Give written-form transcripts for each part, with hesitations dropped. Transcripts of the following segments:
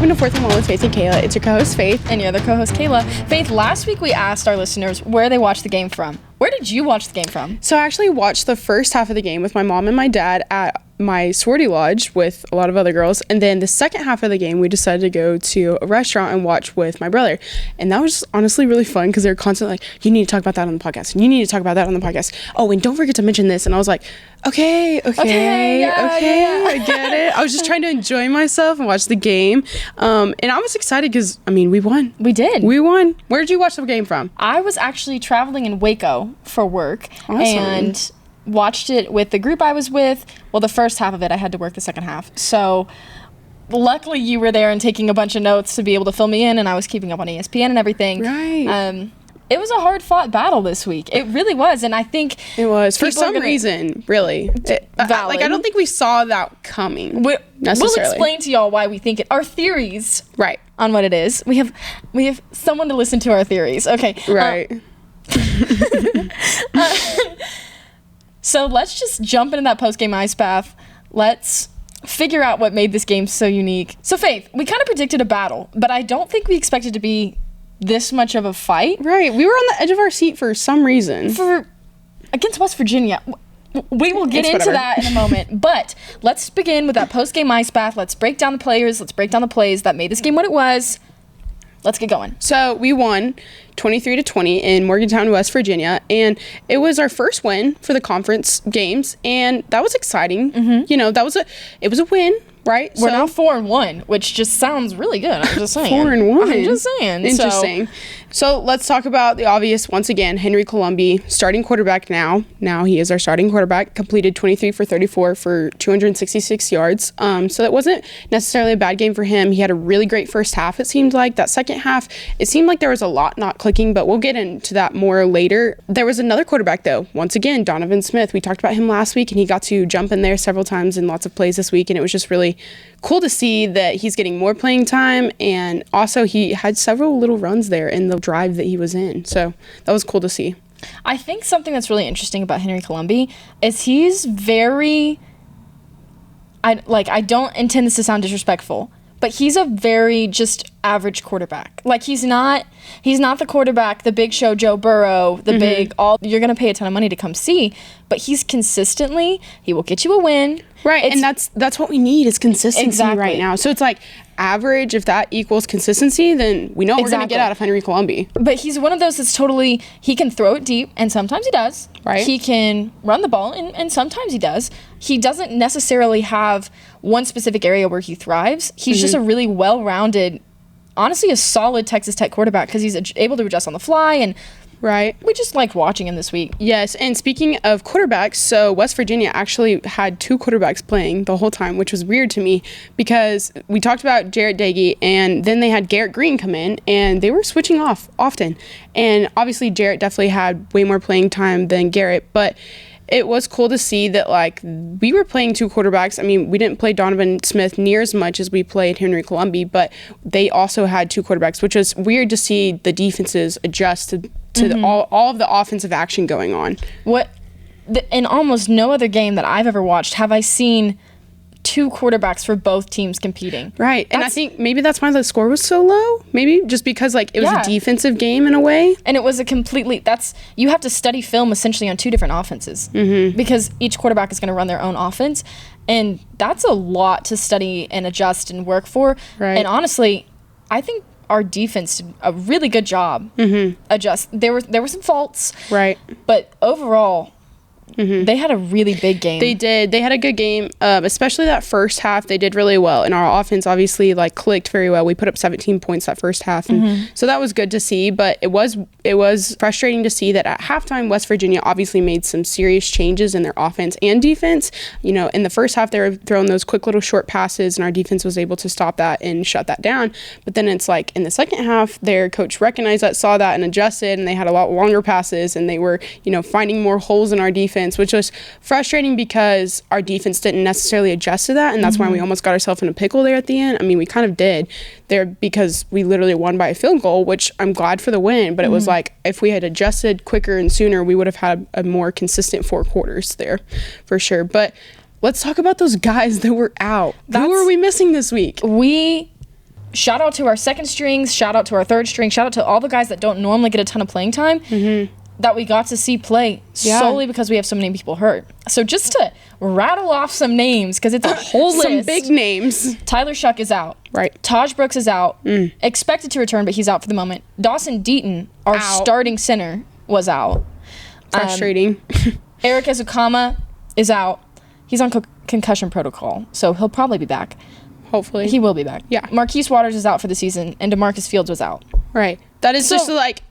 Welcome to Fourth and One with Faith and Kayla. It's your co-host Faith. And your other co-host Kayla. Faith, last week we asked our listeners where they watched the game from. Where did you watch the game from? So I actually watched the first half of the game with my mom and my dad at my sorority lodge with a lot of other girls, and then the second half of the game we decided to go to a restaurant and watch with my brother, and that was honestly really fun because they were constantly like, you need to talk about that on the podcast, and you need to talk about that on the podcast, oh, and don't forget to mention this, and I was like, okay, yeah. I get it. I was just trying to enjoy myself and watch the game, and I was excited because we won. We did. We won. Where did you watch the game from? I was actually traveling in Waco for work. Awesome. And watched it with the group I was with. Well, the first half of it, I had to work the second half. So luckily you were there and taking a bunch of notes to be able to fill me in, and I was keeping up on ESPN and everything. Right. It was a hard-fought battle this week. It really was, and I think it was for some reason, really. Valid. I don't think we saw that coming. We'll necessarily explain to y'all why we think it. Our theories, right, on what it is. We have someone to listen to our theories. Okay, right. So let's just jump into that post-game ice bath. Let's figure out what made this game so unique. So Faith, we kind of predicted a battle, but I don't think we expected to be this much of a fight. Right. We were on the edge of our seat for some reason. Against West Virginia. We will get into that in a moment, but let's begin with that post-game ice bath. Let's break down the players. Let's break down the plays that made this game what it was. Let's get going. So we won 23-20 in Morgantown, West Virginia, and it was our first win for the conference games, and that was exciting. Mm-hmm. You know, it was a win, right? We're now 4-1, which just sounds really good. I'm just saying. 4-1. I'm just saying. Interesting. So let's talk about the obvious once again. Henry Colombi, starting quarterback now. Now he is our starting quarterback. Completed 23 for 34 for 266 yards. So that wasn't necessarily a bad game for him. He had a really great first half, it seemed like. That second half, it seemed like there was a lot not clicking, but we'll get into that more later. There was another quarterback, though. Once again, Donovan Smith. We talked about him last week, and he got to jump in there several times in lots of plays this week, and it was just really cool to see that he's getting more playing time, and also he had several little runs there in the drive that he was in. So that was cool to see. I think something that's really interesting about Henry Colombi is he's very, I don't intend this to sound disrespectful, but he's a very just average quarterback. Like he's not the quarterback, the big show Joe Burrow, the big you're going to pay a ton of money to come see, but he will get you a win. Right, and that's what we need is consistency right now. So it's like average, if that equals consistency, then we know what we're going to get out of Henry Colombi. But he's one of those that's totally, he can throw it deep, and sometimes he does. Right. He can run the ball, and sometimes he does. He doesn't necessarily have one specific area where he thrives. He's just a really well-rounded, honestly a solid Texas Tech quarterback because he's able to adjust on the fly, and right. We just like watching him this week. Yes, and speaking of quarterbacks, so West Virginia actually had two quarterbacks playing the whole time, which was weird to me because we talked about Jarrett Dagey, and then they had Garrett Green come in, and they were switching off often. And obviously Jarrett definitely had way more playing time than Garrett, but it was cool to see that, like, we were playing two quarterbacks. I mean, we didn't play Donovan Smith near as much as we played Henry Colombi, but they also had two quarterbacks, which was weird to see the defenses adjust to all of the offensive action going on. In almost no other game that I've ever watched have I seen two quarterbacks for both teams competing. Right, and I think maybe that's why the score was so low. Maybe just because it was a defensive game in a way. And it was you have to study film essentially on two different offenses because each quarterback is going to run their own offense, and that's a lot to study and adjust and work for. Right. And honestly, I think our defense did a really good job adjust. There were some faults, right, but overall, they had a really big game. They did. They had a good game, especially that first half. They did really well, and our offense obviously clicked very well. We put up 17 points that first half, and so that was good to see. But it was frustrating to see that at halftime, West Virginia obviously made some serious changes in their offense and defense. You know, in the first half, they were throwing those quick little short passes, and our defense was able to stop that and shut that down. But then it's in the second half, their coach recognized that, saw that, and adjusted, and they had a lot longer passes, and they were, finding more holes in our defense, which was frustrating because our defense didn't necessarily adjust to that, and that's why we almost got ourselves in a pickle there at the end. I mean, we kind of did there because we literally won by a field goal, which I'm glad for the win, but it was if we had adjusted quicker and sooner, we would have had a more consistent 4 quarters there for sure. But let's talk about those guys that were out. Who are we missing this week? shout out to our second strings, shout out to our third string, shout out to all the guys that don't normally get a ton of playing time that we got to see play solely because we have so many people hurt. So just to rattle off some names, because it's a whole list. Some big names. Tyler Shuck is out. Right. Taj Brooks is out. Expected to return, but he's out for the moment. Dawson Deaton, our starting center, was out. Frustrating. Eric Ezukama is out. He's on concussion protocol, so he'll probably be back. Hopefully. He will be back. Yeah. Marquise Waters is out for the season, and DeMarcus Fields was out. Right. That is just like,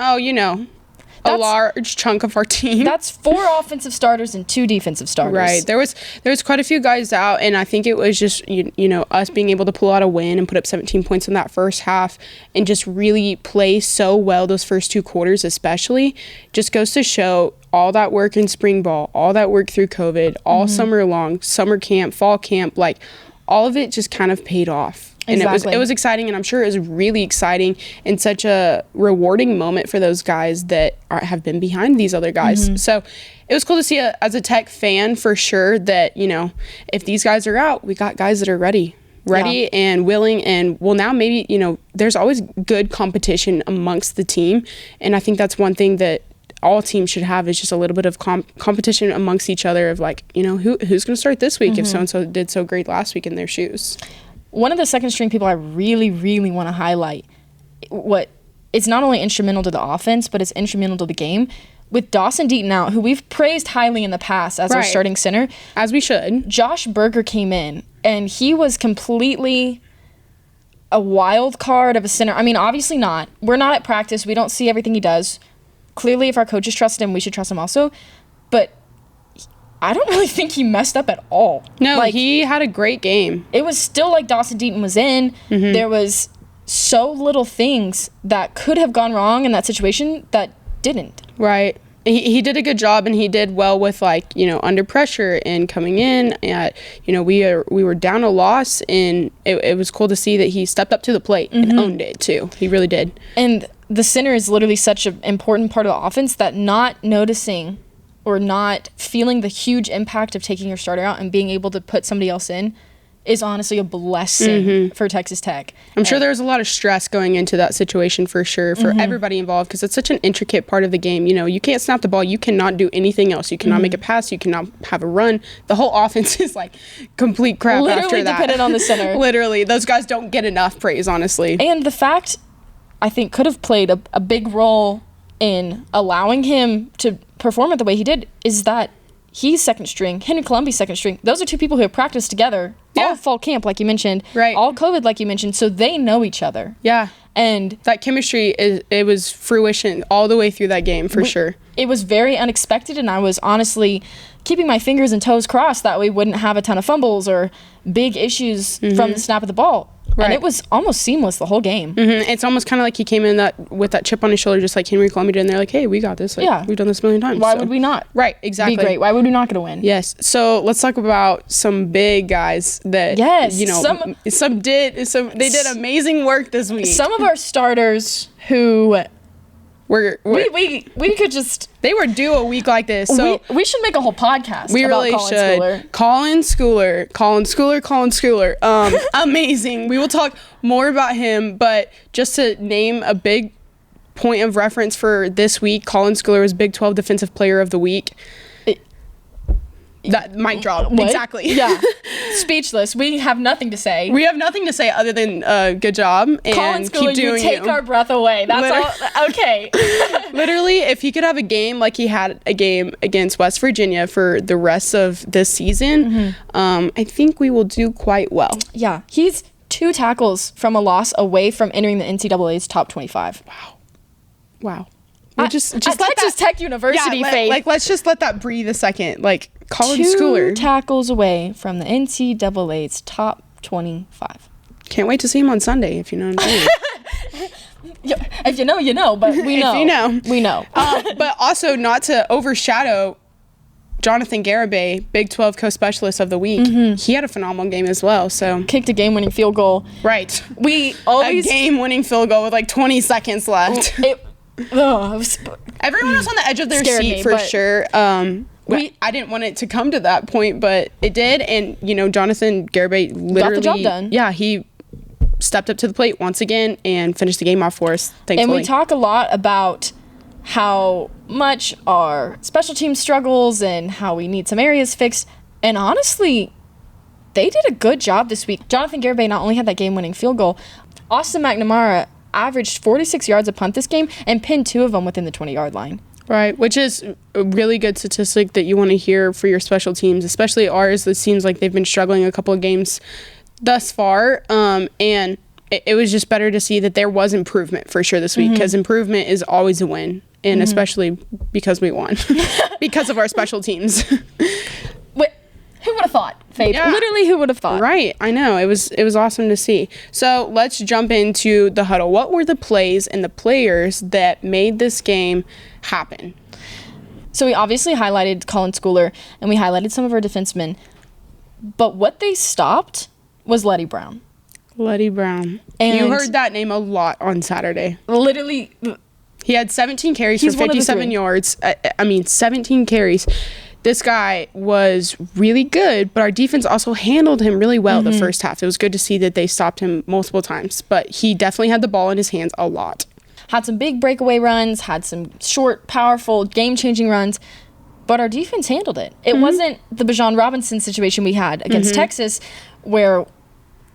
a large chunk of our team. That's 4 offensive starters and 2 defensive starters. Right. There was quite a few guys out, and I think it was just us being able to pull out a win and put up 17 points in that first half and just really play so well those first 2 quarters especially. Just goes to show all that work in spring ball, all that work through COVID, all summer long, summer camp, fall camp, like all of it just kind of paid off. And it was exciting, and I'm sure it was really exciting and such a rewarding moment for those guys that have been behind these other guys. So it was cool to see as a Tech fan for sure that, if these guys are out, we got guys that are ready and willing, and now maybe, there's always good competition amongst the team. And I think that's one thing that all teams should have is just a little bit of competition amongst each other of like, who's going to start this week if so-and-so did so great last week in their shoes. One of the second string people I really, really want to highlight, it's not only instrumental to the offense, but it's instrumental to the game. With Dawson Deaton out, who we've praised highly in the past as our starting center. As we should. Josh Berger came in, and he was completely a wild card of a center. I mean, obviously not. We're not at practice. We don't see everything he does. Clearly, if our coaches trust him, we should trust him also. But I don't really think he messed up at all. No, he had a great game. It was still like Dawson Deaton was in. There was so little things that could have gone wrong in that situation that didn't. Right. He did a good job, and he did well with under pressure and coming in at, we were down a loss, and it was cool to see that he stepped up to the plate and owned it too. He really did. And the center is literally such an important part of the offense that not noticing or not feeling the huge impact of taking your starter out and being able to put somebody else in is honestly a blessing for Texas Tech. I'm sure there's a lot of stress going into that situation for sure for everybody involved, because it's such an intricate part of the game. You can't snap the ball. You cannot do anything else. You cannot make a pass. You cannot have a run. The whole offense is like complete crap literally after that. Dependent on the center. Literally. Those guys don't get enough praise, honestly. And the fact, I think, could have played a big role in allowing him to perform it the way he did is that he's second string, Henry Colombi's second string. Those are 2 people who have practiced together all fall camp, like you mentioned, all COVID, like you mentioned, so they know each other. Yeah. And that chemistry, it was fruition all the way through that game, for sure. It was very unexpected, and I was honestly keeping my fingers and toes crossed that we wouldn't have a ton of fumbles or big issues from the snap of the ball. Right. And it was almost seamless the whole game. It's almost kind of like he came in with that chip on his shoulder, just like Henry Columbia did, and they're like, hey, we got this. We've done this a million times. Why would we not? Right, exactly. Be great. Why would we not get a win? Yes. So let's talk about some big guys that, they did amazing work this week. Some of our starters who... We could just... They were due a week like this. So we should make a whole podcast we about really Colin should. Schooler. Colin Schooler. Amazing. We will talk more about him, but just to name a big point of reference for this week, Colin Schooler was Big 12 Defensive Player of the Week. That mic drop. What? Exactly. Yeah. Speechless. We have nothing to say. We have nothing to say other than good job and Colin Schooler, keep doing you take our breath away. That's all. Okay. Literally, if he could have a game like he had a game against West Virginia for the rest of this season, I think we will do quite well. Yeah. He's 2 tackles from a loss away from entering the NCAA's top 25. Wow. Just let Texas Tech University, Faith. Let's just let that breathe a second. Colin 2 Schooler. tackles away from the NCAA's top 25. Can't wait to see him on Sunday, if you know what I'm saying. If you know, you know, but we know. If you know. We know. But also not to overshadow Jonathan Garibay, Big 12 co-specialist of the week. He had a phenomenal game as well. So kicked a game-winning field goal. Right. A game-winning field goal with 20 seconds left. Everyone was on the edge of their seat for sure. I didn't want it to come to that point, but it did. And, Jonathan Garibay literally... got the job done. Yeah, he stepped up to the plate once again and finished the game off for us, thankfully. And we talk a lot about how much our special team struggles and how we need some areas fixed. And honestly, they did a good job this week. Jonathan Garibay not only had that game-winning field goal, Austin McNamara averaged 46 yards a punt this game and pinned 2 of them within the 20-yard line. Right, which is a really good statistic that you want to hear for your special teams, especially ours. It seems like they've been struggling a couple of games thus far, and it was just better to see that there was improvement for sure this week, because improvement is always a win, and especially because we won, because of our special teams. Who would have thought, Faith? Yeah. Literally, who would have thought? Right, I know. It was awesome to see. So let's jump into the huddle. What were the plays and the players that made this game happen? So we obviously highlighted Colin Schooler, and we highlighted some of our defensemen. But what they stopped was Letty Brown. Letty Brown. And you heard that name a lot on Saturday. Literally. He had 17 carries for 57 yards. 17 carries. This guy was really good, but our defense also handled him really well the first half. It was good to see that they stopped him multiple times, but he definitely had the ball in his hands a lot. Had some big breakaway runs, had some short, powerful, game-changing runs, but our defense handled it. It wasn't the Bijan Robinson situation we had against Texas, where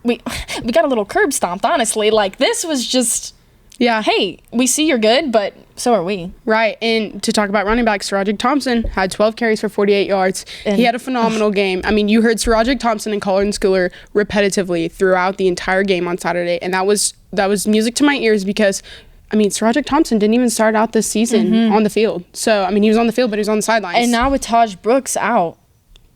we got a little curb stomped, honestly. Like, this was just... Yeah. Hey, we see you're good, but so are we. Right. And to talk about running backs, Sirajic Thompson had 12 carries for 48 yards. And he had a phenomenal game. I mean, you heard Sirajic Thompson and Colin Schooler repetitively throughout the entire game on Saturday, and that was music to my ears, because Sirajic Thompson didn't even start out this season on the field. So, he was on the field, but he was on the sidelines. And now with Taj Brooks out,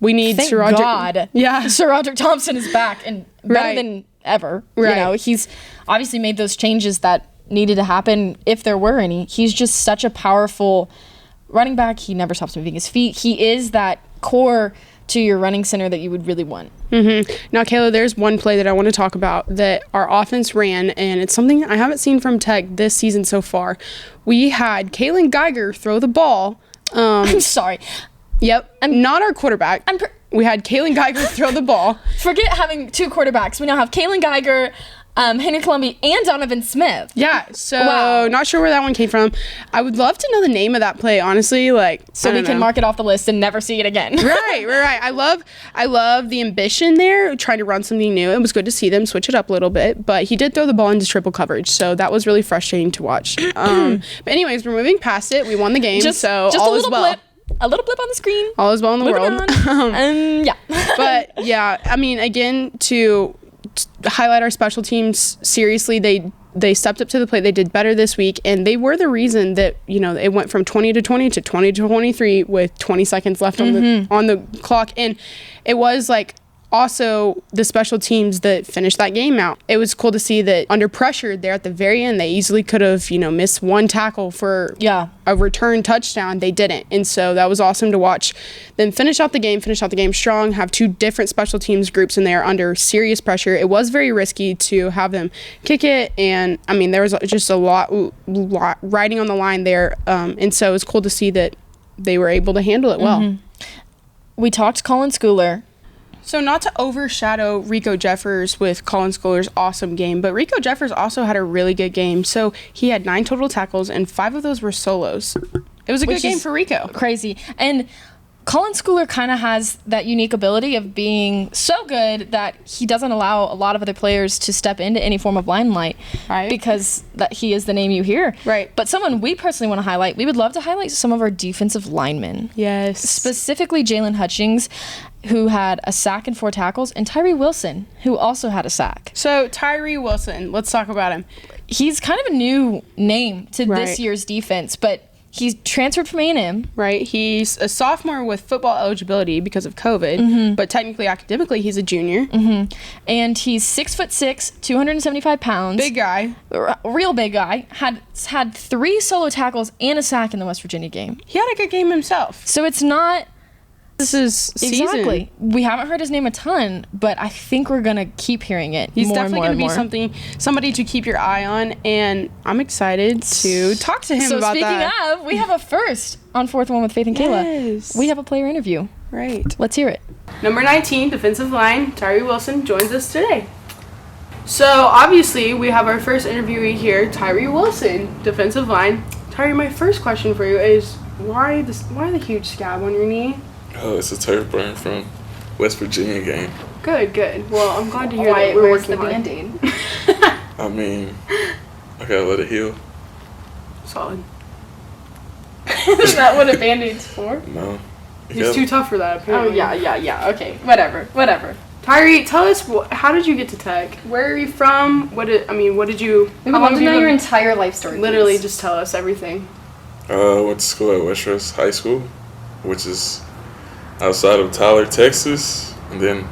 we need thank Sirajic. God. Yeah. Sirajic Thompson is back and better than ever. Right. He's obviously made those changes that needed to happen, if there were any. He's just such a powerful running back. He never stops moving his feet. He is that core to your running center that you would really want. Now, Kayla, there's one play that I want to talk about that our offense ran, and it's something I haven't seen from Tech this season so far. We had Kaylin Geiger throw the ball. I'm sorry. Yep. Not our quarterback. We had Kaylin Geiger throw the ball. Forget having 2 quarterbacks. We now have Kaylin Geiger, Henry Colombi, and Donovan Smith. Yeah, so Not sure where that one came from. I would love to know the name of that play, honestly. So we can mark it off the list and never see it again. Right. I love the ambition there, trying to run something new. It was good to see them switch it up a little bit, but he did throw the ball into triple coverage, so that was really frustrating to watch. But anyways, we're moving past it. We won the game, so all is well. A little blip on the screen. All is well in the world. Yeah. But yeah, again, to highlight our special teams, seriously, they stepped up to the plate. They did better this week, and they were the reason that it went from 20 to 20 to 20 to 23 with 20 seconds left on the clock. And it was also the special teams that finished that game out. It was cool to see that under pressure there at the very end, they easily could have missed one tackle for a return touchdown. They didn't, and so that was awesome to watch them finish out the game strong, have 2 different special teams groups in there under serious pressure. It was very risky to have them kick it, and there was just a lot riding on the line there, and so it was cool to see that they were able to handle it well. We talked Colin Schooler. So not to overshadow Rico Jeffers with Colin Schooler's awesome game, but Rico Jeffers also had a really good game. So he had 9 total tackles, and 5 of those were solos. It was a good game for Rico. Crazy. And Colin Schooler kind of has that unique ability of being so good that he doesn't allow a lot of other players to step into any form of limelight, right? Because that he is the name you hear. Right. But someone we personally want to highlight, we would love to highlight some of our defensive linemen. Yes. Specifically Jalen Hutchings, who had a sack and 4 tackles, and Tyree Wilson, who also had a sack. So Tyree Wilson, let's talk about him. He's kind of a new name to this year's defense, but he's transferred from A&M. Right. He's a sophomore with football eligibility because of COVID, but technically, academically, he's a junior. And he's 6'6", 275 pounds. Big guy. Real big guy. Had 3 solo tackles and a sack in the West Virginia game. He had a good game himself. So it's not... This is season. Exactly. We haven't heard his name a ton, but I think we're going to keep hearing it. He's more definitely going to be somebody to keep your eye on, and I'm excited to talk to him about that. So speaking of, we have a first on 4th One with Faith and Kayla. Yes. We have a player interview. Right. Let's hear it. Number 19, defensive line, Tyree Wilson, joins us today. So, obviously, we have our first interviewee here, Tyree Wilson, defensive line. Tyree, my first question for you is, why the huge scab on your knee? Oh, it's a turf burn from West Virginia game. Good. Well, I'm glad to hear that we're working hard. Band-Aid? I mean, I gotta let it heal. Solid. Is that what a Band-Aid's for? No. He's too tough for that, apparently. Oh, yeah. Okay, whatever. Tyree, tell us, how did you get to Tech? Where are you from? What did you... We would love to know your entire life story, Literally, please. just tell us everything. I went to school at West Russ High School, which is outside of Tyler, Texas. And then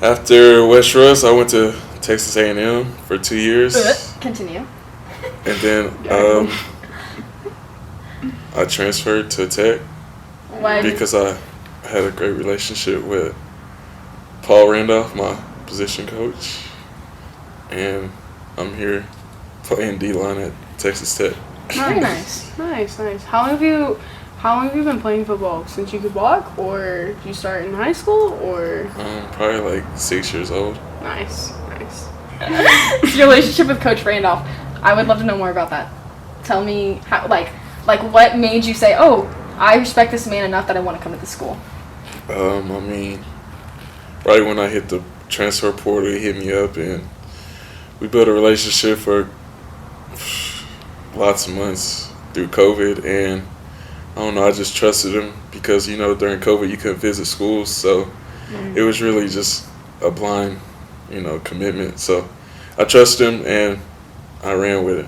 after West Russ, I went to Texas A&M for 2 years. Continue. And then I transferred to Tech because I had a great relationship with Paul Randolph, my position coach. And I'm here playing D-line at Texas Tech. Very nice. Nice. How long have you been playing football? Since you could walk, or did you start in high school, or? Probably like 6 years old. Nice. Your relationship with Coach Randolph. I would love to know more about that. Tell me how, like what made you say, "Oh, I respect this man enough that I want to come to the school." I mean, right when I hit the transfer portal, he hit me up, and we built a relationship for lots of months through COVID, and I don't know, I just trusted him because, during COVID you couldn't visit schools, so it was really just a blind, commitment. So I trusted him, and I ran with it.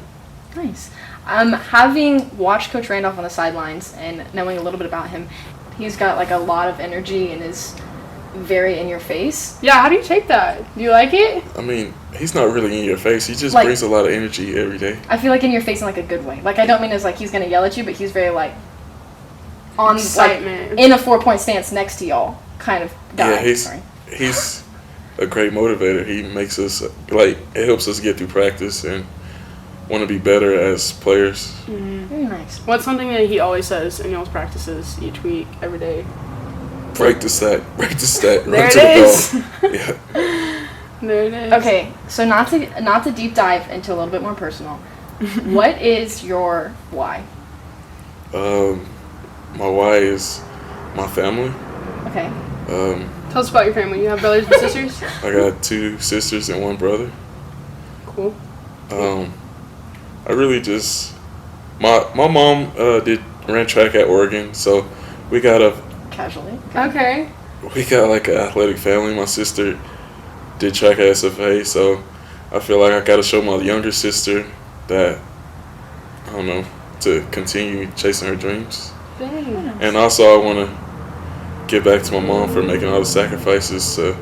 Nice. Having watched Coach Randolph on the sidelines and knowing a little bit about him, he's got like a lot of energy and is very in your face. Yeah, how do you take that? Do you like it? I mean, he's not really in your face. He just brings a lot of energy every day. I feel like in your face in like a good way. Like, I don't mean as like he's gonna yell at you, but he's very like on excitement, in a 4-point stance next to y'all kind of guy. Yeah, he's a great motivator. He makes us it helps us get through practice and want to be better as players. Mm-hmm. Very nice. What's something that he always says in y'all's practices each week, every day? Break the stat. There it is. Yeah. There it is. Okay, so not to deep dive into a little bit more personal. What is your why? My why is my family. Okay. Tell us about your family. You have brothers and sisters? I got 2 sisters and 1 brother. Cool. I really just my mom ran track at Oregon, so we got Casually. Okay. We got like an athletic family. My sister did track at SFA, so I feel like I got to show my younger sister that, I don't know, to continue chasing her dreams. Dang. And also I want to give back to my mom for making all the sacrifices to,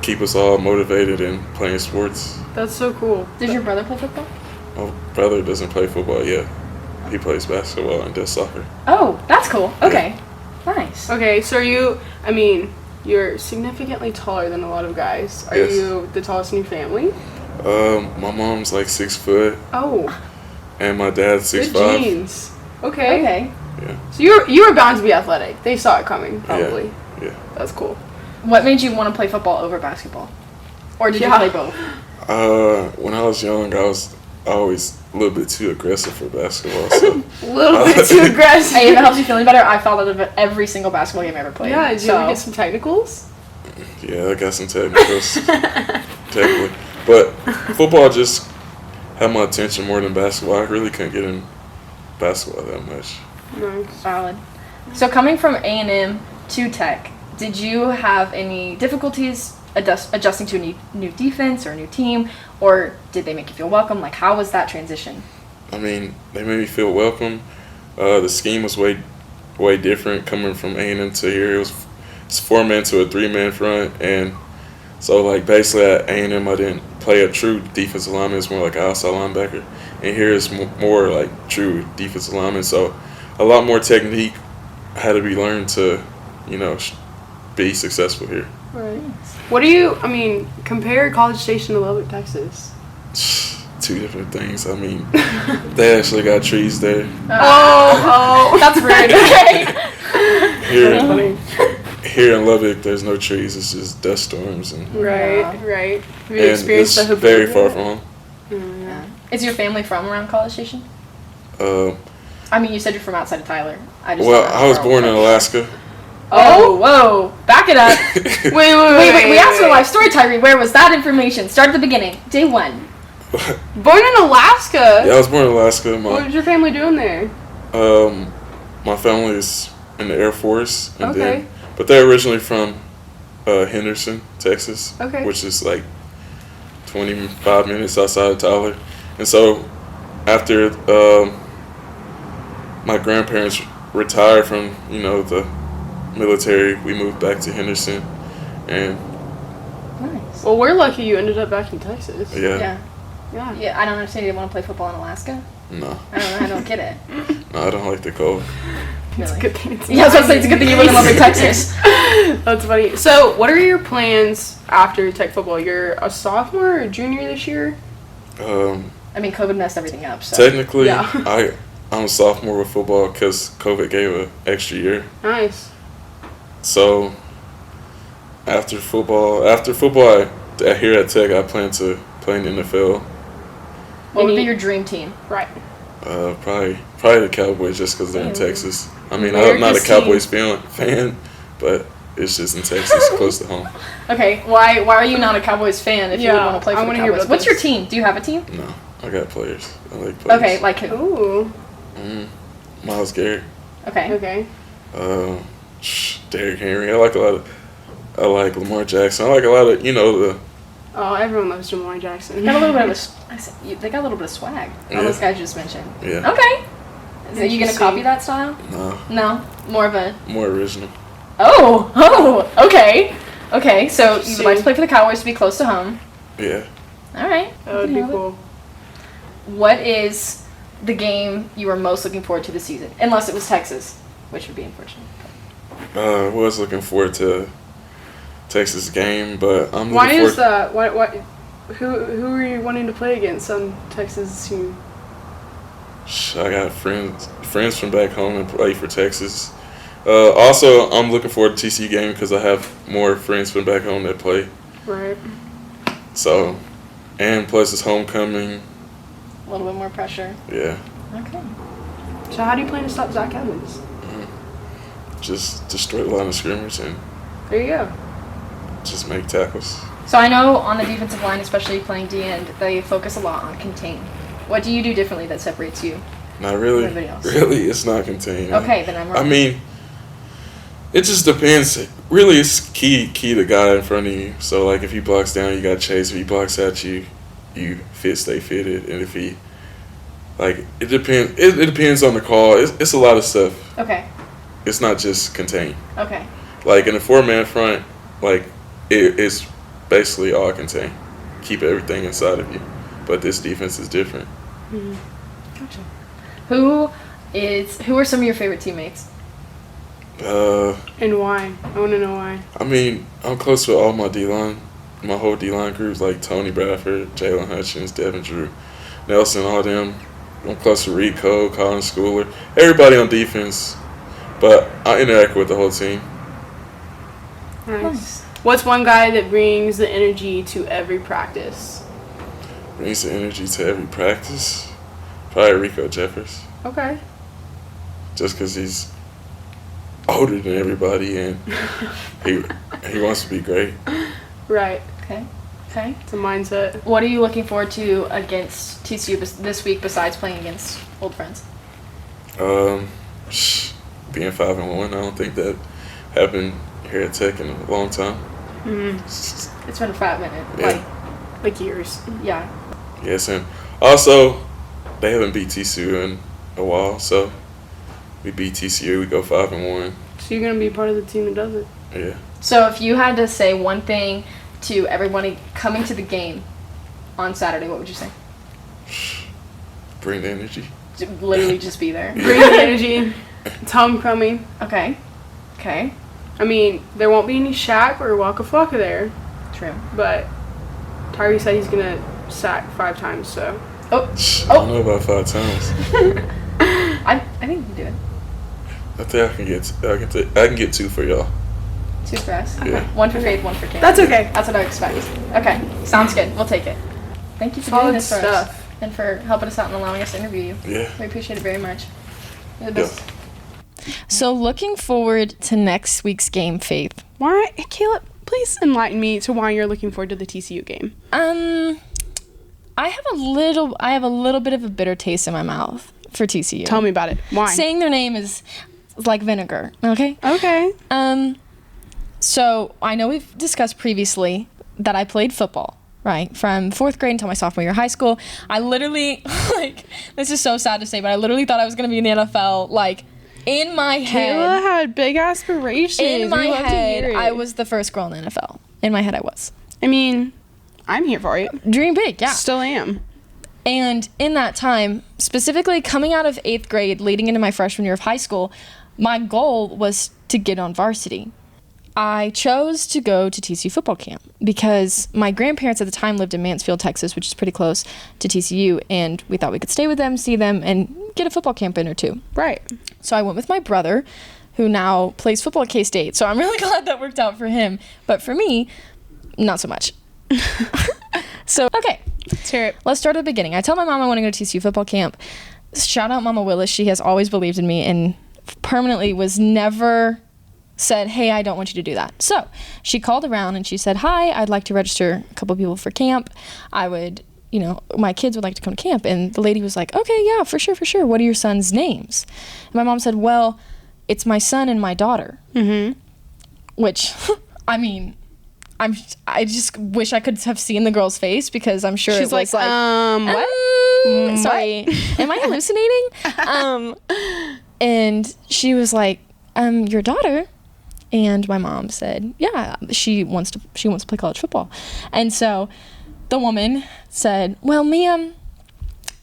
keep us all motivated and playing sports. That's so cool. Did your brother play football? My brother doesn't play football yet. He plays basketball and does soccer. Oh, that's cool. Okay. Yeah. Nice. Okay, so you're significantly taller than a lot of guys. Are you the tallest in your family? My mom's like 6 foot. Oh. And my dad's 6'5". Good genes. Okay. Yeah. So you were bound to be athletic. They saw it coming, probably. Yeah. That's cool. What made you want to play football over basketball? Or did you play both? When I was young, I was always a little bit too aggressive for basketball. So a little bit too aggressive. Hey, if it helps you feel any better, I fouled out of every single basketball game I ever played. Yeah, did you ever get some technicals? Yeah, I got some technicals. Technically. But football just had my attention more than basketball. I really couldn't get in basketball that much. Nice. Valid. So coming from A&M to Tech, did you have any difficulties adjusting to a new defense or a new team, or did they make you feel welcome? Like, how was that transition? I mean, they made me feel welcome. The scheme was way different coming from A&M to here. It's 4-man to a 3-man front, and so like basically at A&M I didn't play a true defensive lineman. It's more like an outside linebacker, and here it's more like true defensive lineman. So a lot more technique had to be learned to, be successful here. Right. What compare College Station to Lubbock, Texas? 2 different things. I mean, they actually got trees there. Oh, that's rude. Okay. here in Lubbock, there's no trees. It's just dust storms and Right. Have you experienced it's the very far from home. Yeah. Is your family from around College Station? I mean, you said you're from outside of Tyler. I was born in Alaska. Oh, whoa. Back it up. Wait. We asked for a life story, Tyree. Where was that information? Start at the beginning. Day 1. Born in Alaska? Yeah, I was born in Alaska. What was your family doing there? My family is in the Air Force. Okay. But they're originally from Henderson, Texas. Okay. Which is like 25 minutes outside of Tyler. And so after my grandparents retired from, the military, we moved back to Henderson. And Nice. Well, we're lucky you ended up back in Texas. yeah. Yeah, I don't understand. You didn't want to play football in Alaska? No. I don't get it. No, I don't like the cold. It's a good thing. Yeah, I was about to say, it's a good thing you live in Lubbock, Texas. That's funny. So, what are your plans after Tech football? You're a sophomore or junior this year? I mean, COVID messed everything up, so. Technically, Yeah. I'm a sophomore with football because COVID gave an extra year. Nice. So, after football, here at Tech, I plan to play in the NFL. What would be your dream team? Right. Probably the Cowboys just because they're in Texas. I mean, I'm not a America's Cowboys fan, but it's just in Texas, close to home. Okay, why are you not a Cowboys fan if you would want to play for the wanna hear Cowboys? about What's this. your team? Do you have a team? No, I got players. I like players. Okay, like who? Ooh. Miles Garrett. Okay. Derrick Henry. I like Lamar Jackson. I like a lot of, the. Oh, everyone loves Lamar Jackson. They got a little bit of swag. All those guys you just mentioned. Yeah. Okay. Are you going to copy that style? No. No? More of a... More original. Oh, okay. Okay, so you would like to play for the Cowboys to be close to home. Yeah. All right. That would be cool. What is the game you are most looking forward to this season? Unless it was Texas, which would be unfortunate. Was looking forward to Texas game, but I'm Why looking is forward. that? Who are you wanting to play against on Texas team? I got friends from back home and play for Texas. Also, I'm looking forward to TCU game because I have more friends from back home that play. Right. So, and plus it's homecoming. A little bit more pressure. Yeah. Okay. So how do you plan to stop Zach Evans? Just destroy the line of scrimmage and There you go. just make tackles. So I know on the defensive line, especially playing D-end, they focus a lot on contain. What do you do differently that separates you? Not really. from everybody else? Really, it's not contained. Okay, then I'm wrong. I mean, it just depends. Really, it's key the guy in front of you. So, like, if he blocks down, you got to chase. If he blocks at you, you stay fitted. And if he, it depends. It depends on the call. It's a lot of stuff. Okay. It's not just contain. Okay. Like, in a 4-man front, it's basically all contain. Keep everything inside of you. But this defense is different. Gotcha. Who are some of your favorite teammates? And why? I want to know why. I mean, I'm close with all my D-line. My whole D-line groups, like Tony Bradford, Jalen Hutchins, Devin Drew, Nelson, all them. I'm close to Rico, Colin Schooler, everybody on defense. But I interact with the whole team. Nice. What's one guy that brings the energy to every practice? Brings the energy to every practice. Probably Rico Jeffers. Okay. Just because he's older than everybody and he wants to be great. Right. Okay. It's a mindset. What are you looking forward to against TCU this week besides playing against old friends? Being 5-1, I don't think that happened here at Tech in a long time. It's been 5 minutes. Yeah. Like years. Yeah. Yes, and also they haven't beat TCU in a while, so we beat TCU, we go 5-1. So you're gonna be part of the team that does it. Yeah. So if you had to say one thing to everybody coming to the game on Saturday, what would you say? Bring the energy. Literally just be there. Bring the energy. It's homecoming. Okay. I mean, there won't be any Shaq or Waka Flocka there, True. but Tyree said he's gonna sack 5 times, so. I don't know about 5 times. I think you can do it. I think I can get 2 for y'all. 2 for us. Yeah. 1 for Faith, 1 for Kayla. That's okay. That's what I expect. Okay, sounds good. We'll take it. Thank you for doing Solid this for stuff. us and for helping us out and allowing us to interview you. Yeah. We appreciate it very much. You're the Yeah. best. So looking forward to next week's game, Faith. Why, Caleb? Please enlighten me to why you're looking forward to the TCU game. I have a little bit of a bitter taste in my mouth for TCU. Tell me about it. Why? Saying their name is like vinegar. Okay. Okay. So I know we've discussed previously that I played football, right? From 4th grade until my sophomore year of high school. I literally, this is so sad to say, but I literally thought I was going to be in the NFL, in my head. Kayla had big aspirations. In my We love to hear head, it. I was the first girl in the NFL. In my head, I was. I mean, I'm here for it. Dream big, yeah. Still am. And in that time, specifically coming out of 8th grade, leading into my freshman year of high school, my goal was to get on varsity. I chose to go to TCU football camp because my grandparents at the time lived in Mansfield, Texas, which is pretty close to TCU, and we thought we could stay with them, see them, and get a football camp in or two. Right. So I went with my brother, who now plays football at K-State, so I'm really glad that worked out for him. But for me, not so much. So, okay. Let's hear it. Let's start at the beginning. I tell my mom I want to go to TCU football camp. Shout out Mama Willis. She has always believed in me and permanently was never said, hey, I don't want you to do that. So she called around and she said, hi, I'd like to register a couple people for camp. I would, my kids would like to come to camp. And the lady was like, okay, yeah, for sure. What are your son's names? And my mom said, well, it's my son and my daughter. Mm-hmm. Which, I mean, I just wish I could have seen the girl's face because I'm sure She's it was what? sorry, am I hallucinating? And she was like, your daughter? And my mom said, yeah, she wants to play college football. And so the woman said, well, ma'am,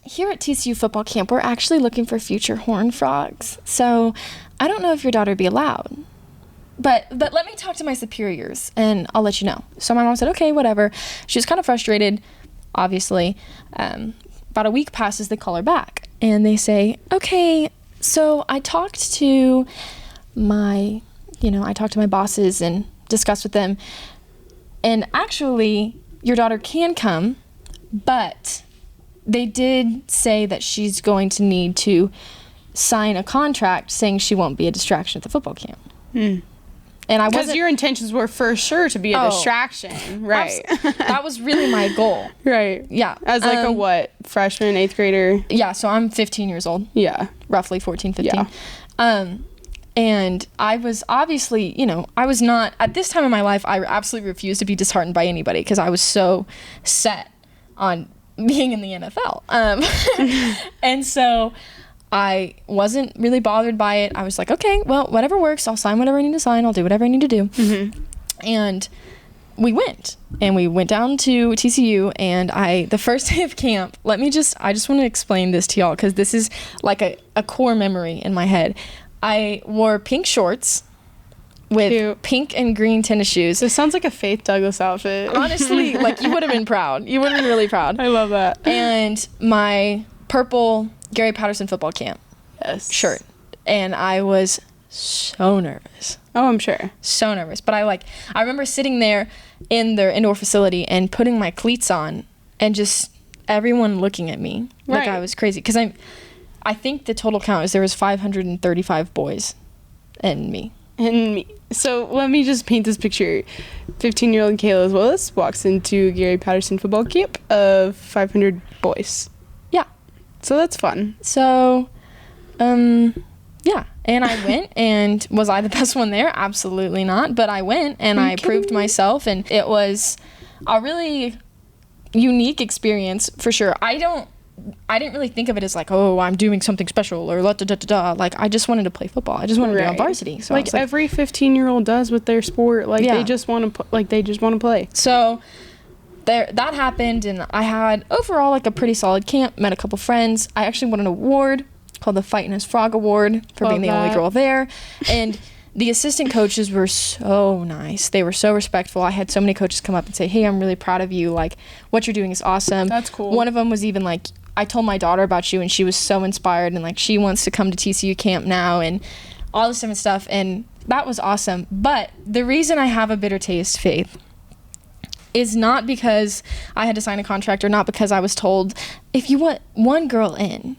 here at TCU football camp, we're actually looking for future Horned Frogs. So I don't know if your daughter would be allowed. But let me talk to my superiors, and I'll let you know. So my mom said, okay, whatever. She was kind of frustrated, obviously. About a week passes, they call her back. And they say, okay, so I talked to my bosses and discussed with them. And actually, your daughter can come, but they did say that she's going to need to sign a contract saying she won't be a distraction at the football camp. And I wasn't. Because your intentions were for sure to be a distraction, right? That was really my goal. Right. Yeah. As like a what? Freshman, 8th grader? Yeah, so I'm 15 years old. Yeah. Roughly 14, 15. Yeah. And I was obviously, I was not, at this time in my life, I absolutely refused to be disheartened by anybody because I was so set on being in the NFL. And so I wasn't really bothered by it. I was like, okay, well, whatever works. I'll sign whatever I need to sign. I'll do whatever I need to do. Mm-hmm. And we went down to TCU, and the first day of camp, I just want to explain this to y'all because this is like a core memory in my head. I wore pink shorts with Cute. pink and green tennis shoes. This sounds like a Faith Douglas outfit. Honestly, like you would have been proud. You would have been really proud. I love that. And my purple Gary Patterson football camp shirt. And I was so nervous. Oh, I'm sure. So nervous. But I remember sitting there in their indoor facility and putting my cleats on and just everyone looking at me like I was crazy. Because I think the total count is there was 535 boys and me. So let me just paint this picture. 15-year-old Kayla Willis walks into Gary Patterson football camp of 500 boys. Yeah. So that's fun. So, yeah. And I went, and was I the best one there? Absolutely not. But I went, and I proved myself, and it was a really unique experience for sure. I didn't really think of it as like, oh, I'm doing something special or la-da-da-da-da. Like, I just wanted to play football. I just wanted to be on varsity. So like every 15-year-old does with their sport. Like, yeah. they just want to play. So that happened, and I had overall like a pretty solid camp. Met a couple friends. I actually won an award called the Fighting as Frog Award for being the only girl there. And the assistant coaches were so nice. They were so respectful. I had so many coaches come up and say, hey, I'm really proud of you. Like, what you're doing is awesome. That's cool. One of them was even like, I told my daughter about you, and she was so inspired, and like she wants to come to TCU camp now and all this different stuff. And That was awesome. But the reason I have a bitter taste, Faith, is not because I had to sign a contract or not because I was told, if you want one girl in,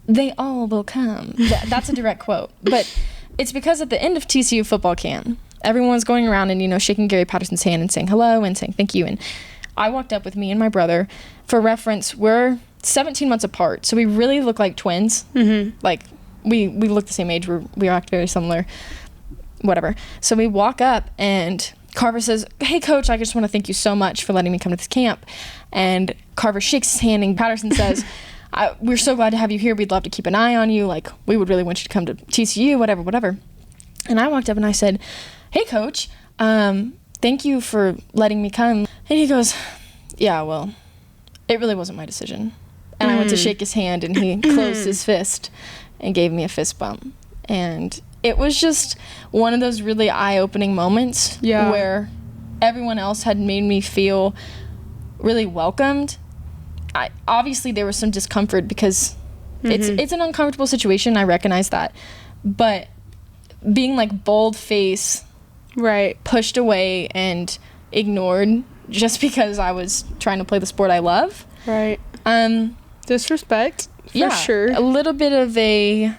they all will come. That's a direct quote. But it's because at the end of TCU football camp, everyone was going around and, you know, shaking Gary Patterson's hand and saying hello and saying thank you. And I walked up with me and my brother. For reference, we're 17 months apart, so we really look like twins. Like, we look the same age. We act very similar. Whatever. So we walk up and Carver says, hey, Coach, I just want to thank you so much for letting me come to this camp. And Carver shakes his hand and Patterson says, we're so glad to have you here. We'd love to keep an eye on you. Like, we would really want you to come to TCU, whatever. And I walked up and I said, hey, Coach, thank you for letting me come. And he goes, yeah, well, it really wasn't my decision. And I went to shake his hand and he closed his fist and gave me a fist bump. And it was just one of those really eye-opening moments where everyone else had made me feel really welcomed. Obviously, there was some discomfort because it's an uncomfortable situation. I recognize that. But being like bold-faced, pushed away and ignored just because I was trying to play the sport I love. Disrespect, for sure. A little bit of a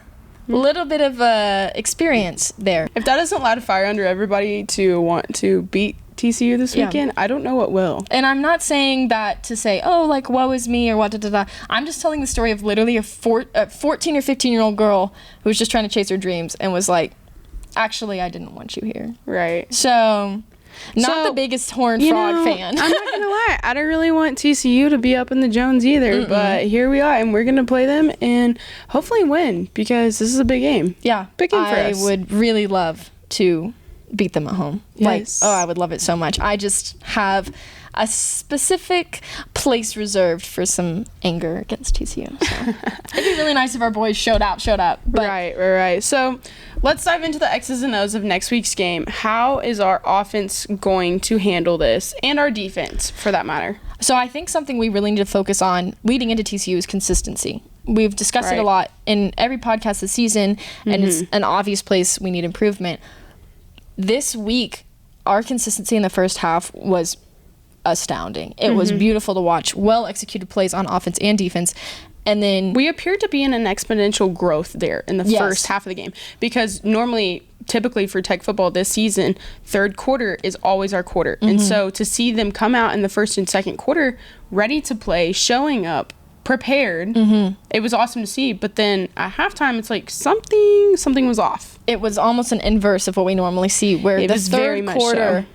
experience there. If that doesn't light a fire under everybody to want to beat TCU this weekend, I don't know what will. And I'm not saying that to say, oh, like, woe is me or what, da. I'm just telling the story of literally a 14 or 15-year-old girl who was just trying to chase her dreams and was like, actually, I didn't want you here. So, not the biggest Horned Frog fan. I'm not going to lie. I don't really want TCU to be up in the Jones either, but here we are, and we're going to play them and hopefully win because this is a big game. Big game for us. I would really love to beat them at home. Yes. I would love it so much. I just have a specific place reserved for some anger against TCU. So. It'd be really nice if our boys showed up. But Right. So let's dive into the X's and O's of next week's game. How is our offense going to handle this, and our defense, for that matter? So I think something we really need to focus on leading into TCU is consistency. We've discussed it a lot in every podcast this season, and it's an obvious place we need improvement. This week, our consistency in the first half was astounding. It was beautiful to watch. Well-executed plays on offense and defense. And then we appeared to be in an exponential growth there in the first half of the game, because typically for Tech football this season, third quarter is always our quarter. And so to see them come out in the first and second quarter ready to play, showing up, prepared, it was awesome to see. But then at halftime, it's like something was off. It was almost an inverse of what we normally see, where the third quarter,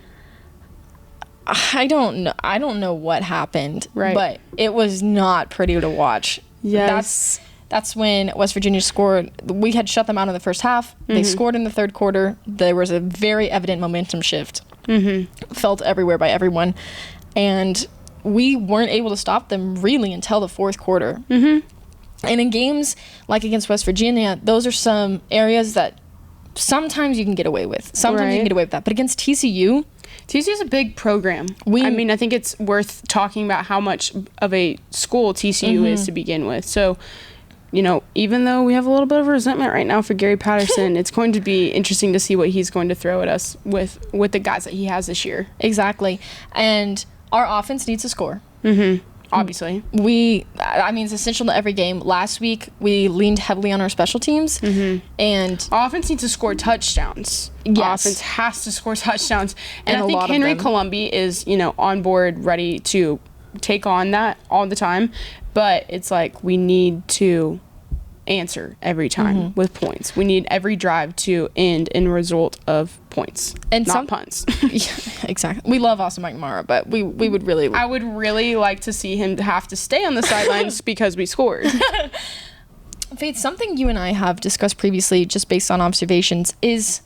I don't know what happened, but it was not pretty to watch. Yes. That's when West Virginia scored. We had shut them out in the first half. They scored in the third quarter. There was a very evident momentum shift. Felt everywhere by everyone. And we weren't able to stop them really until the fourth quarter. And in games like against West Virginia, those are some areas that sometimes you can get away with. Sometimes you can get away with that. But against TCU is a big program. I think it's worth talking about how much of a school TCU is to begin with. So, even though we have a little bit of resentment right now for Gary Patterson, it's going to be interesting to see what he's going to throw at us with the guys that he has this year. Exactly. And our offense needs to score. Obviously. It's essential to every game. Last week, we leaned heavily on our special teams. And offense needs to score touchdowns. Yes. Offense has to score touchdowns. And I think Henry Colombi is, on board, ready to take on that all the time. But it's like we need to answer every time with points. We need every drive to end in result of points, and not punts. Yeah, exactly. We love Austin McNamara, but we would really... I would really like to see him have to stay on the sidelines because we scored. Faith, something you and I have discussed previously, just based on observations, is,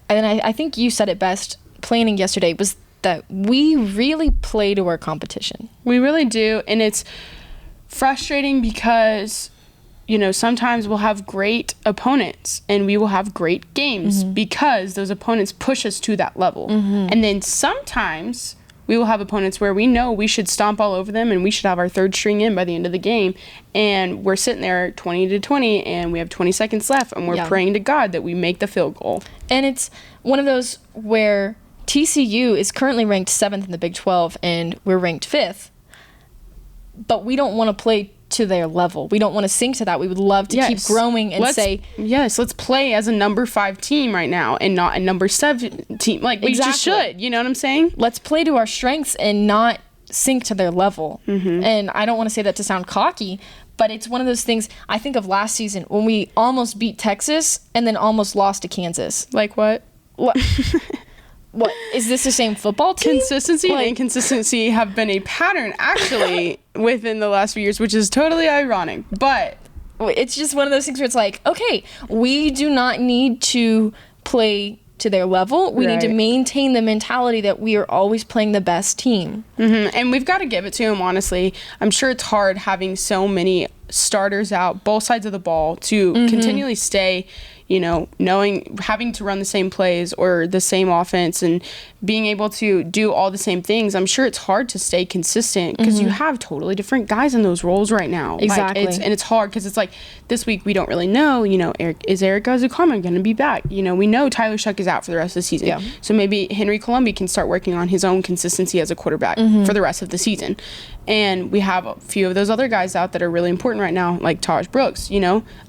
and I think you said it best, planning yesterday, was that we really play to our competition. We really do, and it's frustrating because... sometimes we'll have great opponents and we will have great games because those opponents push us to that level. And then sometimes we will have opponents where we know we should stomp all over them and we should have our third string in by the end of the game. And we're sitting there 20-20 and we have 20 seconds left and we're praying to God that we make the field goal. And it's one of those where TCU is currently ranked 7th in the Big 12 and we're ranked 5th. But we don't want to play to their level. We don't want to sink to that. We would love to keep growing and let's play as a number 5 team right now and not a number 7 team. Like, we just should, you know what I'm saying? Let's play to our strengths and not sink to their level. And I don't want to say that to sound cocky, but it's one of those things. I think of last season when we almost beat Texas and then almost lost to Kansas. Like what? What is this the same football team? Consistency and inconsistency have been a pattern actually within the last few years, which is totally ironic. But it's just one of those things where it's like, okay, we do not need to play to their level. We need to maintain the mentality that we are always playing the best team. And we've got to give it to them, honestly. I'm sure it's hard having so many starters out, both sides of the ball, to continually stay, having to run the same plays or the same offense and being able to do all the same things. I'm sure it's hard to stay consistent because you have totally different guys in those roles right now. Exactly. And it's hard because it's like this week we don't really know, is Eric Azukama going to be back? We know Tyler Shuck is out for the rest of the season. Yeah. So maybe Henry Colombi can start working on his own consistency as a quarterback for the rest of the season. And we have a few of those other guys out that are really important right now, like Taj Brooks.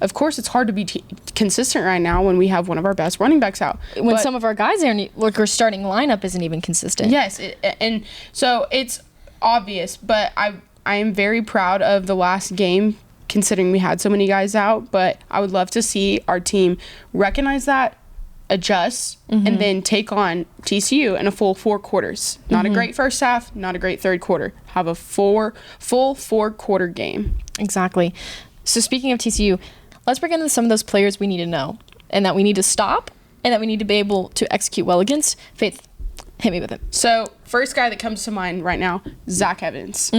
Of course, it's hard to be consistent right now when we have one of our best running backs out. When some of our guys our starting lineup isn't even consistent. Yes, and so it's obvious, but I am very proud of the last game, considering we had so many guys out. But I would love to see our team recognize that, adjust, and then take on TCU in a full 4 quarters. Not a great first half, not a great third quarter. Have a full 4-quarter game. Exactly. So speaking of TCU, let's break into some of those players we need to know and that we need to stop and that we need to be able to execute well against. Faith, hit me with it. So first guy that comes to mind right now, Zach Evans.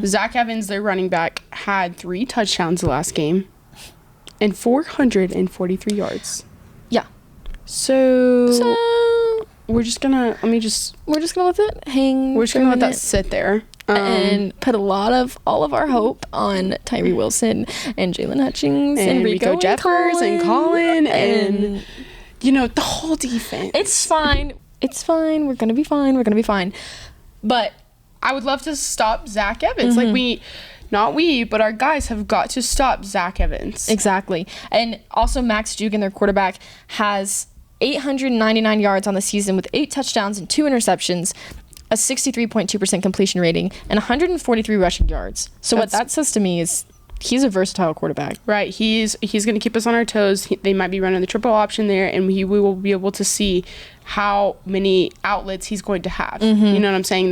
Zach Evans, their running back, had 3 touchdowns the last game and 443 yards. Yeah. So we're just gonna let it hang. We're just gonna let that sit there and put all of our hope on Tyree Wilson and Jalen Hutchings and Rico Jeffers and Colin and the whole defense. It's fine. We're gonna be fine. But I would love to stop Zach Evans. But our guys have got to stop Zach Evans. Exactly. And also Max Dugan, their quarterback, has 899 yards on the season with 8 touchdowns and 2 interceptions, a 63.2% completion rating, and 143 rushing yards. So what that says to me is he's a versatile quarterback. Right. He's going to keep us on our toes. They might be running the triple option there, and we will be able to see how many outlets he's going to have. You know what I'm saying?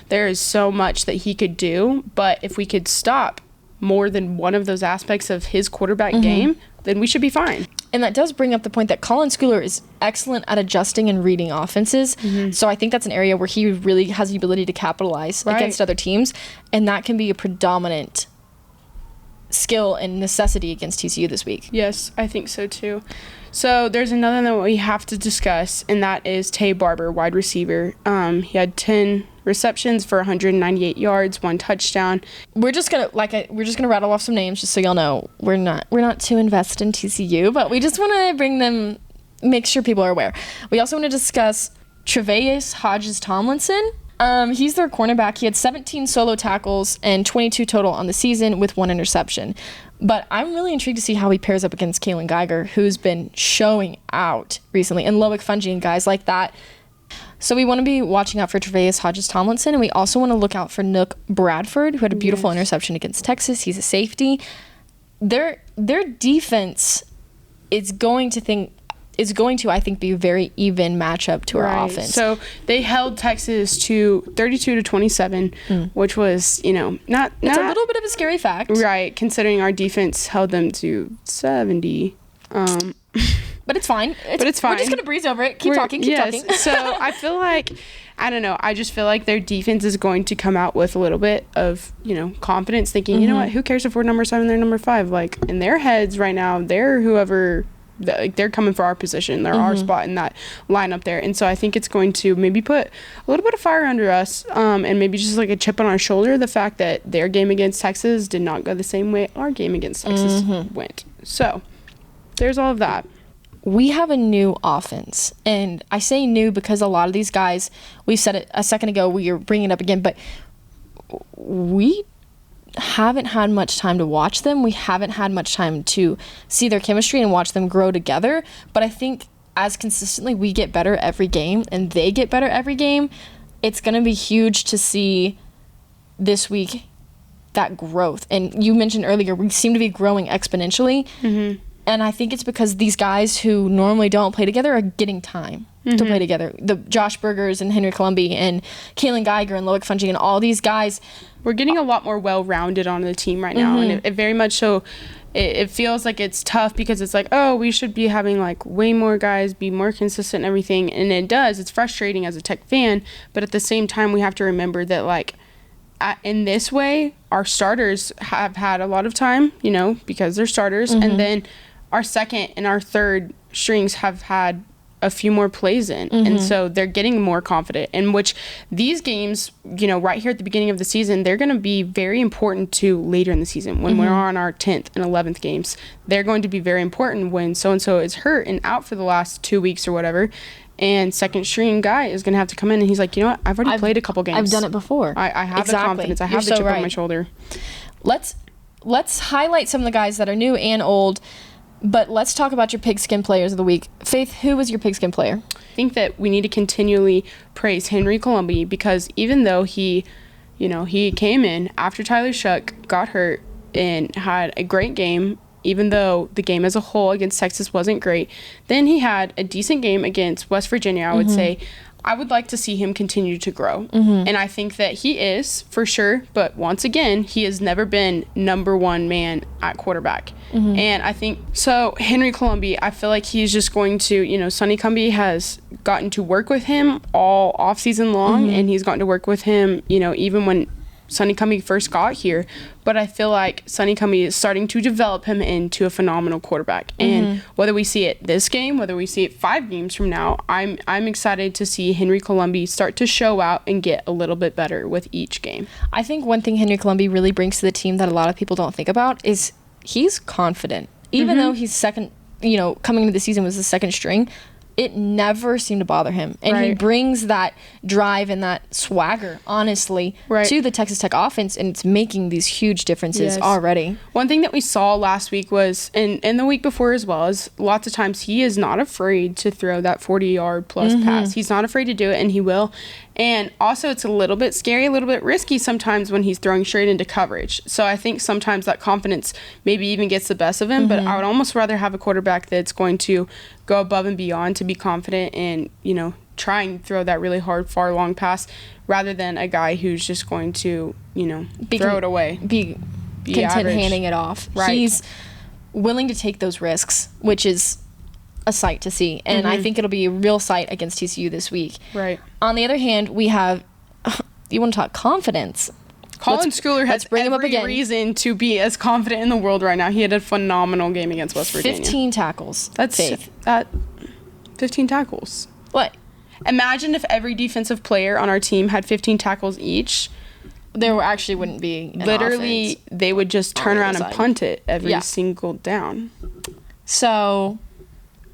There is so much that he could do, but if we could stop more than one of those aspects of his quarterback game, then we should be fine. And that does bring up the point that Colin Schooler is excellent at adjusting and reading offenses. So I think that's an area where he really has the ability to capitalize against other teams, and that can be a predominant skill and necessity against TCU this week. Yes, I think so too. So there's another one that we have to discuss, and that is Tay Barber, wide receiver. He had 10 receptions for 198 yards, 1 touchdown. We're just gonna rattle off some names just so y'all know we're not too invested in TCU, but we just want to make sure people are aware. We also want to discuss Tre'Vius Hodges-Tomlinson. He's their cornerback. He had 17 solo tackles and 22 total on the season with 1 interception. But I'm really intrigued to see how he pairs up against Kalen Geiger, who's been showing out recently, and Loic Fungee and guys like that. So we want to be watching out for Tre'Vius Hodges-Tomlinson, and we also want to look out for Nook Bradford, who had a beautiful interception against Texas. He's a safety. Their defense is going to, I think, be a very even matchup to our offense. So they held Texas to 32-27, which was, it's a little bit of a scary fact. Right, considering our defense held them to 70. But it's fine. We're just going to breeze over it. Keep talking. So I feel like, I don't know, I just feel like their defense is going to come out with a little bit of, confidence, thinking, you know what, who cares if we're number 7, they're number 5? Like, in their heads right now, they're whoever they're coming for our position. They're our spot in that lineup there. And so I think it's going to maybe put a little bit of fire under us, and maybe just like a chip on our shoulder, the fact that their game against Texas did not go the same way our game against Texas went. So there's all of that. We have a new offense, and I say new because a lot of these guys, we said it a second ago, we are bringing it up again, but we haven't had much time to watch them. We haven't had much time to see their chemistry and watch them grow together. But I think as consistently we get better every game and they get better every game, it's going to be huge to see this week that growth. And you mentioned earlier, we seem to be growing exponentially. And I think it's because these guys who normally don't play together are getting time to play together. The Josh Bergers and Henry Colombi and Kalen Geiger and Loic Fungi and all these guys. We're getting a lot more well-rounded on the team right now. And it very much so, it feels like it's tough because it's like, oh, we should be having like way more guys, be more consistent and everything. And it does. It's frustrating as a Tech fan. But at the same time, we have to remember that like, in this way, our starters have had a lot of time, you know, because they're starters. And then our second and our third strings have had a few more plays in. And so they're getting more confident, in which these games, you know, right here at the beginning of the season, they're going to be very important to later in the season when we're on our 10th and 11th games. They're going to be very important when so-and-so is hurt and out for the last 2 weeks or whatever. And second string guy is going to have to come in and he's like, you know what, I've already played a couple games. I've done it before. I have the confidence. I have the chip on my shoulder. Let's highlight some of the guys that are new and old. But let's talk about your pigskin players of the week. Faith, who was your pigskin player? I think that we need to continually praise Henry Colombi because even though he came in after Tyler Shuck got hurt and had a great game, even though the game as a whole against Texas wasn't great, then he had a decent game against West Virginia, I would say. I would like to see him continue to grow. And I think that he is, for sure. But once again, he has never been number one man at quarterback. And I think, so Henry Colombi, I feel like he's just going to, you know, Sonny Cumbie has gotten to work with him all offseason long. And he's gotten to work with him, you know, even when Sonny Cumbie first got here. But I feel like Sonny Cumbie is starting to develop him into a phenomenal quarterback. And whether we see it this game, whether we see it 5 games from now, I'm excited to see Henry Colombi start to show out and get a little bit better with each game. I think one thing Henry Colombi really brings to the team that a lot of people don't think about is he's confident. Even though he's second, you know, coming into the season was the second string, it never seemed to bother him. And he brings that drive and that swagger, honestly, to the Texas Tech offense, and it's making these huge differences already. One thing that we saw last week was, and the week before as well, is lots of times he is not afraid to throw that 40-yard plus pass. He's not afraid to do it, and he will. And also, it's a little bit scary, a little bit risky sometimes when he's throwing straight into coverage. So I think sometimes that confidence maybe even gets the best of him. But I would almost rather have a quarterback that's going to go above and beyond to be confident and, you know, try and throw that really hard, far, long pass rather than a guy who's just going to, you know, throw it away. Be content average. handing it off. He's willing to take those risks, which is a sight to see. And I think it'll be a real sight against TCU this week. On the other hand, we have, you want to talk confidence. Colin Schooler has every reason to be as confident in the world right now. He had a phenomenal game against West Virginia. 15 tackles. That's Faith. 15 tackles. What? Imagine if every defensive player on our team had 15 tackles each. There actually wouldn't be an literally offense. They would just turn around and punt it every single down. So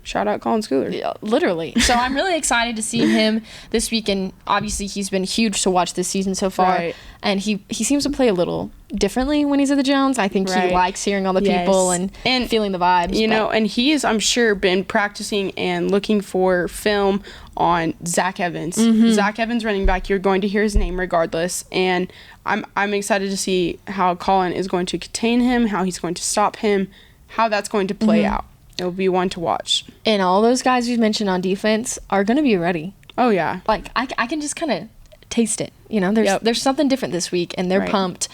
shout out Colin Schooler. Yeah, literally. So I'm really excited to see him this week, and obviously he's been huge to watch this season so far. And he seems to play a little differently when he's at the Jones. I think he likes hearing all the people and feeling the vibes. You know, and he has, I'm sure, been practicing and looking for film on Zach Evans. Zach Evans, running back, you're going to hear his name regardless. And I'm excited to see how Colin is going to contain him, how he's going to stop him, how that's going to play out. It'll be one to watch. And all those guys we've mentioned on defense are going to be ready. Oh, yeah. Like, I can just kind of taste it. You know, there's something different this week, and they're pumped.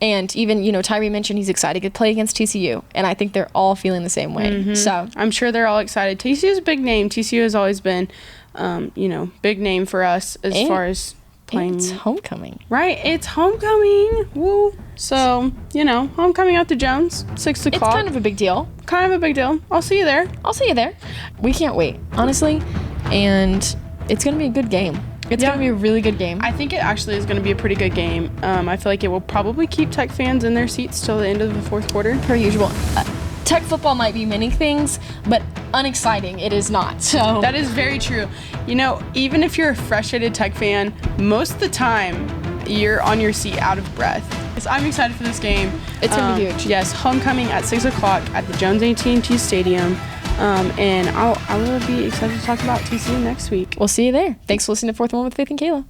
And even, you know, Tyree mentioned he's excited to play against TCU, and I think they're all feeling the same way. So I'm sure they're all excited. TCU is a big name. TCU has always been, you know, big name for us as far as playing. It's homecoming. Right, it's homecoming. Woo. So, homecoming out to Jones, 6 o'clock. It's kind of a big deal. Kind of a big deal. I'll see you there. I'll see you there. We can't wait, honestly. And it's going to be a good game. It's going to be a really good game. I think it actually is going to be a pretty good game. I feel like it will probably keep Tech fans in their seats till the end of the fourth quarter. Per usual. Tech football might be many things, but unexciting it is not. So that is very true. Even if you're a frustrated Tech fan, most of the time you're on your seat out of breath. So I'm excited for this game. It's going to be huge. Yes, homecoming at 6 o'clock at the Jones AT&T Stadium. And I will be excited to talk about TCU next week. We'll see you there. Thanks for listening to Fourth One with Faith and Kayla.